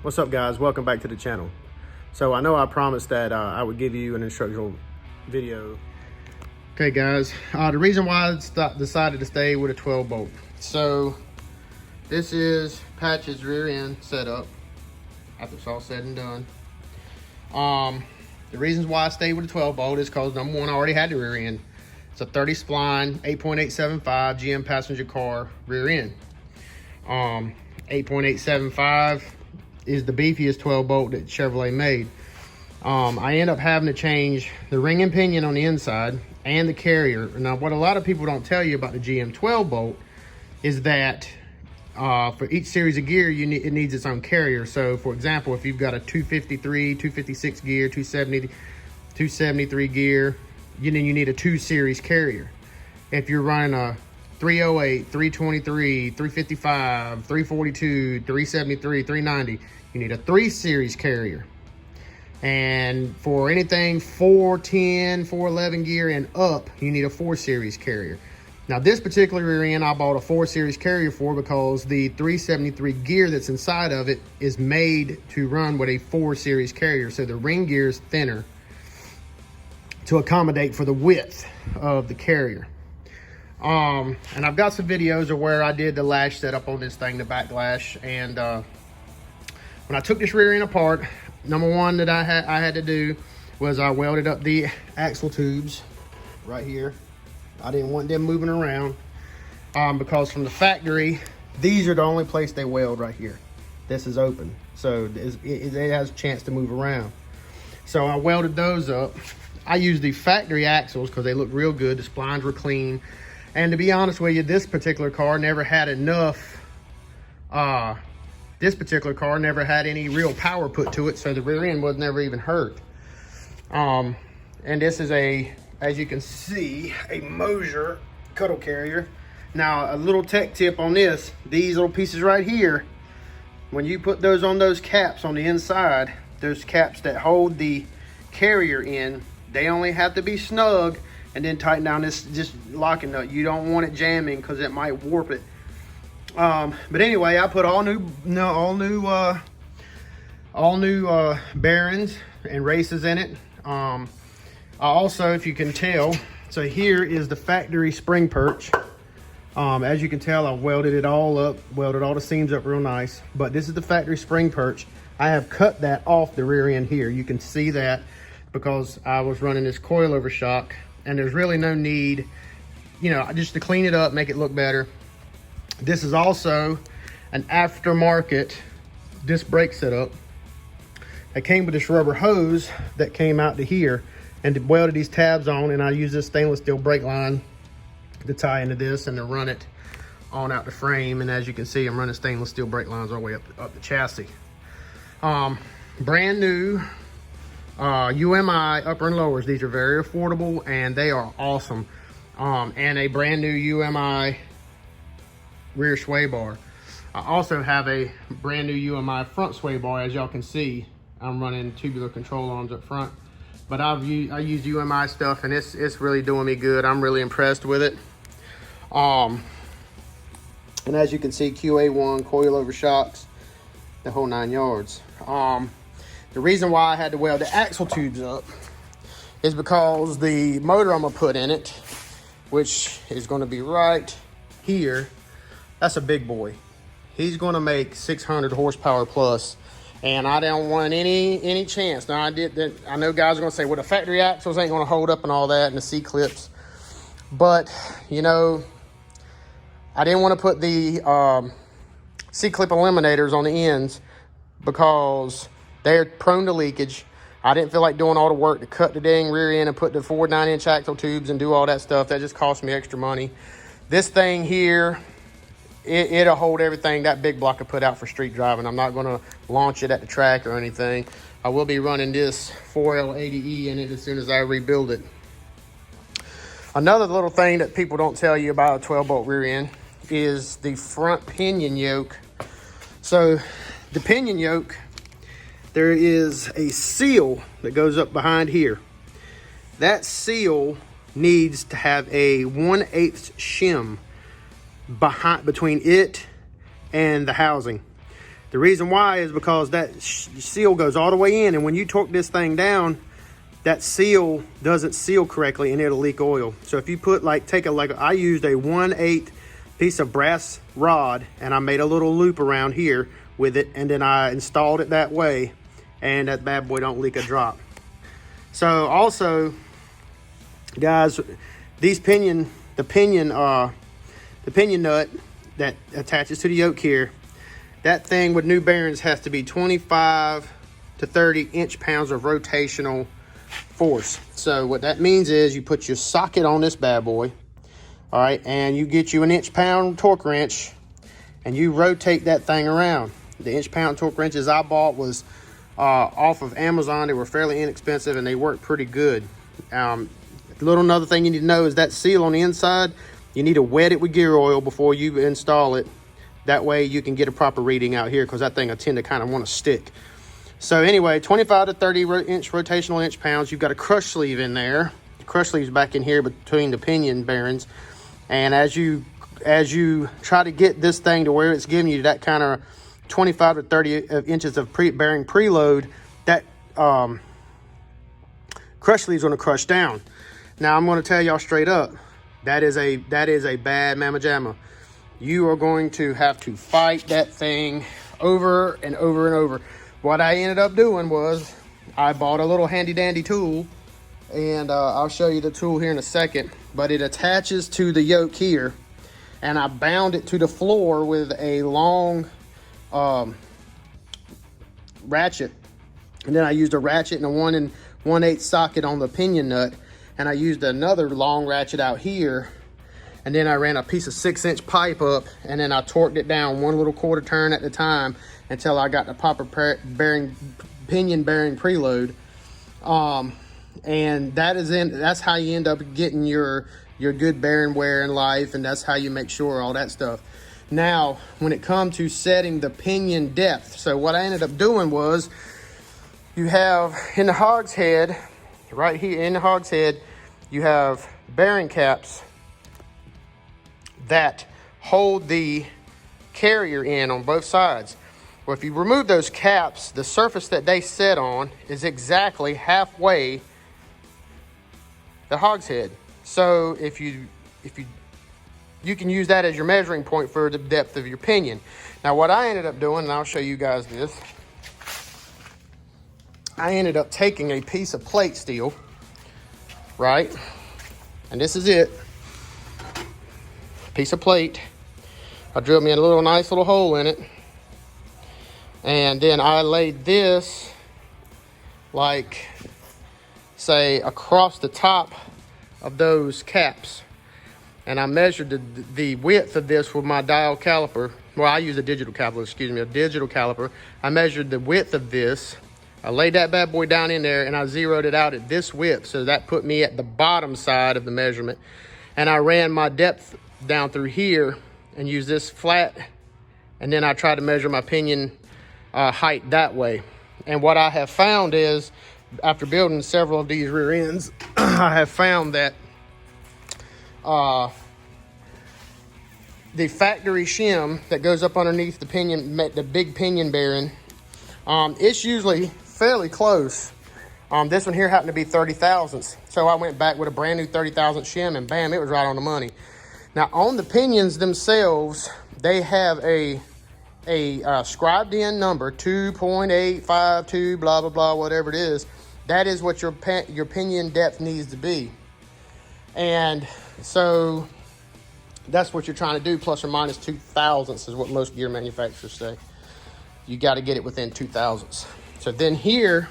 What's up, guys? Welcome back to the channel. So I know I promised that I would give you an instructional video. Okay guys, the reason why I decided to stay with a 12 bolt. So this is Patch's rear end setup after it's all said and done. The reasons why I stayed with a 12 bolt is because number one, I already had the rear end. It's a 30 spline, 8.875 GM passenger car rear end. 8.875 is the beefiest 12 bolt that Chevrolet made. I end up having to change the ring and pinion on the inside and the carrier. Now, what a lot of people don't tell you about the GM 12 bolt is that for each series of gear, it needs its own carrier. So, for example, if you've got a 253, 256 gear, 270, 273 gear, you need a 2 series carrier. If you're running a 308, 323, 355, 342, 373, 390, you need a 3 series carrier. And for anything 410, 411 gear and up, you need a 4 series carrier. Now this particular rear end I bought a 4 series carrier for because the 373 gear that's inside of it is made to run with a 4 series carrier. So the ring gear is thinner to accommodate for the width of the carrier. And I've got some videos of where I did the lash setup on this thing, the backlash. And when I took this rear end apart, number one that I had to do was I welded up the axle tubes right here. I didn't want them moving around because from the factory, these are the only place they weld right here. This is open, so it has a chance to move around. So I welded those up. I used the factory axles because they look real good. The splines were clean. And to be honest with you, this particular car never had enough, this particular car never had any real power put to it, so the rear end was never even hurt. And this is as you can see, a Mosier cuddle carrier. Now, a little tech tip on this, these little pieces right here, when you put those on those caps on the inside, those caps that hold the carrier in, they only have to be snug and then tighten down this locking nut. You don't want it jamming because it might warp it. But anyway, I put all new bearings and races in it. I also, if you can tell, so here is the factory spring perch. As you can tell, I welded it all up, welded all the seams up real nice. But this is the factory spring perch. I have cut that off the rear end here. You can see that because I was running this coilover shock. And there's really no need, just to clean it up, make it look better. This is also an aftermarket disc brake setup. It came with this rubber hose that came out to here and welded these tabs on, and I use this stainless steel brake line to tie into this and to run it on out the frame. And as you can see, I'm running stainless steel brake lines all the way up the chassis. Brand new UMI upper and lowers. These are very affordable and they are awesome. And a brand new UMI rear sway bar. I also have a brand new UMI front sway bar. As y'all can see, I'm running tubular control arms up front, but I use UMI stuff and it's really doing me good. I'm really impressed with it. And as you can see, QA1 coilover shocks, the whole 9 yards. The reason why I had to weld the axle tubes up is because the motor I'm gonna put in it, which is gonna be right here, that's a big boy. He's gonna make 600 horsepower plus, and I don't want any chance. Now I know guys are gonna say, well, the factory axles ain't gonna hold up and all that, and the C-clips, but I didn't want to put the C-clip eliminators on the ends because they're prone to leakage. I didn't feel like doing all the work to cut the dang rear end and put the 4 9-inch axle tubes and do all that stuff. That just cost me extra money. This thing here, it'll hold everything that big block I put out for street driving. I'm not gonna launch it at the track or anything. I will be running this 4L80E in it as soon as I rebuild it. Another little thing that people don't tell you about a 12 bolt rear end is the front pinion yoke. So the pinion yoke, there is a seal that goes up behind here. That seal needs to have a 1/8 shim between it and the housing. The reason why is because that seal goes all the way in, and when you torque this thing down, that seal doesn't seal correctly and it'll leak oil. So if you put I used a 1/8 piece of brass rod and I made a little loop around here with it, and then I installed it that way, and that bad boy don't leak a drop. So also, guys, the pinion nut that attaches to the yoke here, that thing with new bearings has to be 25 to 30 inch-pounds of rotational force. So what that means is you put your socket on this bad boy, all right, and you get you an inch-pound torque wrench and you rotate that thing around. The inch-pound torque wrenches I bought was off of Amazon. They were fairly inexpensive and they work pretty good. Another thing you need to know is that seal on the inside, you need to wet it with gear oil before you install it. That way you can get a proper reading out here, because that thing will tend to kind of want to stick. So anyway, 25 to 30 inch rotational inch-pounds. You've got a crush sleeve in there. The crush sleeve's back in here between the pinion bearings. And as you try to get this thing to where it's giving you that kind of 25 to 30 inches of bearing preload, that crush sleeve's going to crush down. Now I'm going to tell y'all straight up, that is a bad mamma jamma. You are going to have to fight that thing over and over and over. What I ended up doing was I bought a little handy dandy tool, and I'll show you the tool here in a second, but it attaches to the yoke here, and I bound it to the floor with a long ratchet, and then I used a ratchet and a 1 1/8 socket on the pinion nut, and I used another long ratchet out here, and then I ran a piece of 6-inch pipe up, and then I torqued it down 1 little quarter turn at a time until I got the proper pinion bearing preload. And that's how you end up getting your good bearing wear in life, and that's how you make sure all that stuff. Now, when it comes to setting the pinion depth, so what I ended up doing was, you have in the hogshead, right here in the hogshead, you have bearing caps that hold the carrier in on both sides. Well, if you remove those caps, the surface that they set on is exactly halfway the hogshead. So if you can use that as your measuring point for the depth of your pinion. Now what I ended up doing, and I'll show you guys this, I ended up taking a piece of plate steel, right? And this is it. Piece of plate. I drilled me a nice little hole in it. And then I laid this, like, say, across the top of those caps. And I measured the width of this with my dial caliper. Well, I use a digital caliper, I measured the width of this. I laid that bad boy down in there, and I zeroed it out at this width. So that put me at the bottom side of the measurement. And I ran my depth down through here and used this flat. And then I tried to measure my pinion height that way. And what I have found is, after building several of these rear ends, I have found that the factory shim that goes up underneath the pinion, the big pinion bearing, it's usually fairly close. This one here happened to be 30 thousandths. So I went back with a brand new 30 thousandth shim, and bam, it was right on the money. Now on the pinions themselves, they have a scribed in number, 2.852, blah, blah, blah, whatever it is. That is what your pinion depth needs to be. And so that's what you're trying to do, plus or minus 2 thousandths is what most gear manufacturers say. You got to get it within 2 thousandths. So then here,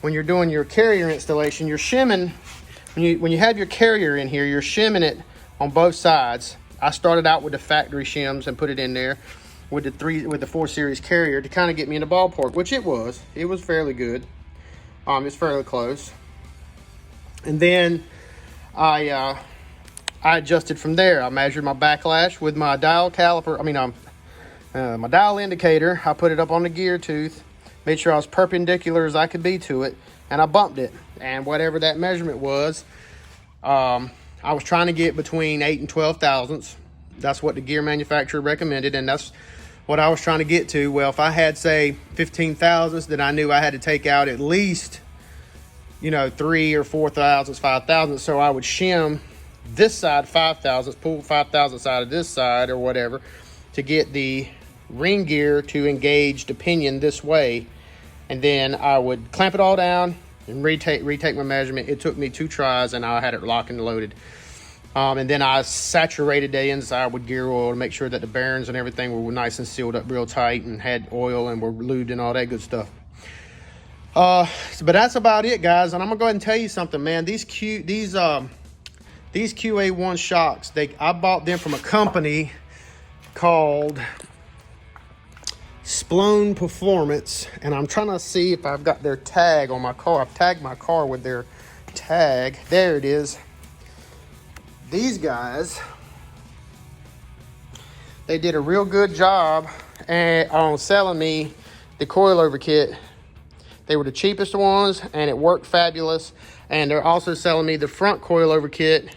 when you're doing your carrier installation, you're shimming, when you have your carrier in here, you're shimming it on both sides. I started out with the factory shims and put it in there with the 4 series carrier to kind of get me in the ballpark, which it was fairly good. It's fairly close. And then I adjusted from there. I measured my backlash with my dial caliper. My dial indicator. I put it up on the gear tooth, made sure I was perpendicular as I could be to it, and I bumped it. And whatever that measurement was, I was trying to get between 8 and 12 thousandths. That's what the gear manufacturer recommended, and that's what I was trying to get to. Well, if I had, say, 15 thousandths, then I knew I had to take out at least, you know, 3 or 4 thousandths, 5 thousandths. So I would shim this side 5 thousandths, pull 5 thousandths out of this side or whatever to get the ring gear to engage the pinion this way. And then I would clamp it all down and retake my measurement. It took me 2 tries and I had it locked and loaded. And then I saturated the inside with gear oil to make sure that the bearings and everything were nice and sealed up real tight and had oil and were lubed and all that good stuff. But that's about it, guys. And I'm gonna go ahead and tell you something, man. These QA1 shocks, I bought them from a company called Splone Performance, and I'm trying to see if I've got their tag on my car. I've tagged my car with their tag. There it is. These guys, they did a real good job on selling me the coilover kit. They were the cheapest ones and it worked fabulous. And they're also selling me the front coilover kit,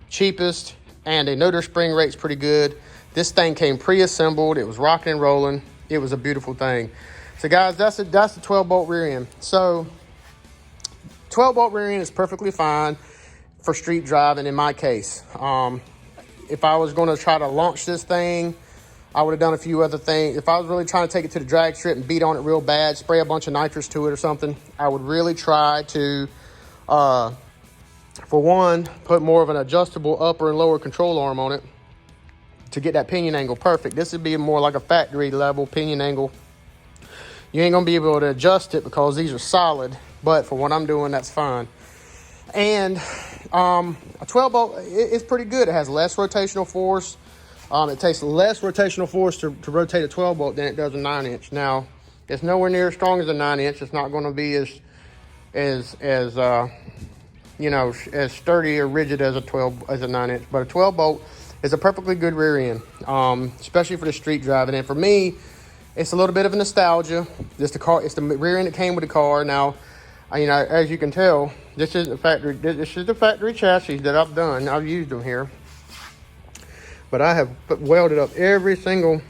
cheapest, and they know their spring rate's pretty good. This thing came pre-assembled. It was rocking and rolling. It was a beautiful thing. So guys, that's the 12-bolt rear end. So 12-bolt rear end is perfectly fine for street driving in my case. If I was going to try to launch this thing, I would have done a few other things. If I was really trying to take it to the drag strip and beat on it real bad, spray a bunch of nitrous to it or something, I would really try to, for one, put more of an adjustable upper and lower control arm on it to get that pinion angle perfect. This would be more like a factory level pinion angle. You ain't gonna be able to adjust it because these are solid, but for what I'm doing, that's fine. And a 12-bolt, it's pretty good. It has less rotational force. It takes less rotational force to rotate a 12-bolt than it does a 9-inch. Now, it's nowhere near as strong as a 9-inch. It's not going to be as you know, as sturdy or rigid as a 9-inch. But a 12-bolt is a perfectly good rear end, especially for the street driving. And for me, it's a little bit of a nostalgia. It's the rear end that came with the car. Now, you know, as you can tell, this is the factory chassis that I've done. I've used them here, but I have welded up every single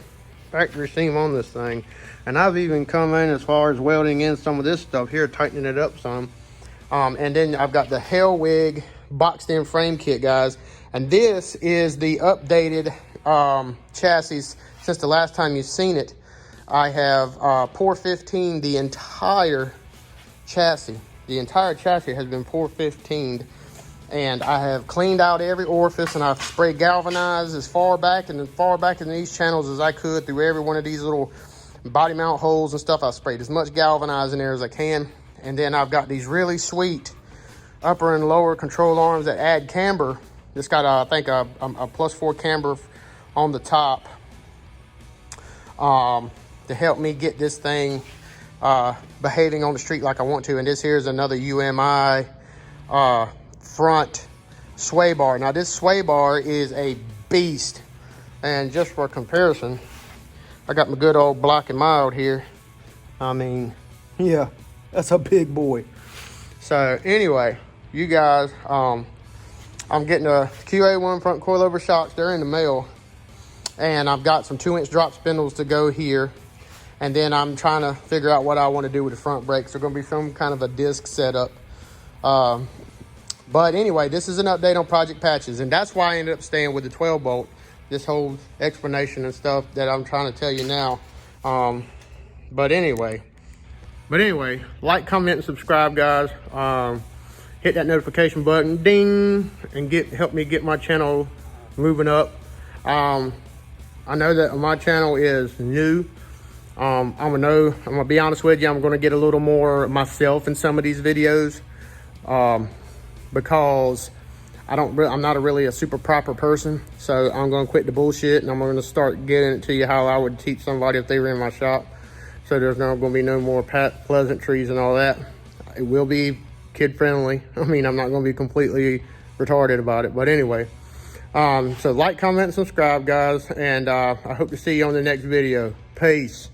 factory seam on this thing, and I've even come in as far as welding in some of this stuff here, tightening it up some. And then I've got the Hellwig boxed in frame kit, guys, and this is the updated chassis since the last time you've seen it. I have pour 15 the entire chassis. The entire chassis has been pour 15'd, and I have cleaned out every orifice, and I've sprayed galvanized as far back in these channels as I could through every one of these little body mount holes and stuff. I've sprayed as much galvanized in there as I can. And then I've got these really sweet upper and lower control arms that add camber. It's got I think a +4 camber on the top to help me get this thing behaving on the street like I want to. And this here is another UMI front sway bar. Now this sway bar is a beast, and just for comparison, I got my good old Black and Mild here. I mean, yeah, that's a big boy. So anyway, you guys, I'm getting a QA1 front coilover shocks. They're in the mail, and I've got some 2-inch drop spindles to go here. And then I'm trying to figure out what I want to do with the front brakes. They're going to be some kind of a disc setup. But anyway, this is an update on Project Patches. And that's why I ended up staying with the 12-bolt. This whole explanation and stuff that I'm trying to tell you now. But anyway, like, comment, and subscribe, guys. Hit that notification button, ding, and help me get my channel moving up. I know that my channel is new. I'm gonna be honest with you, I'm gonna get a little more myself in some of these videos, because I'm not really a super proper person. So I'm gonna quit the bullshit, and I'm gonna start getting it to you how I would teach somebody if they were in my shop. So there's not gonna be no more pleasantries and all that. It will be kid friendly. I mean, I'm not gonna be completely retarded about it, but anyway. So like, comment, and subscribe, guys, and I hope to see you on the next video. Peace.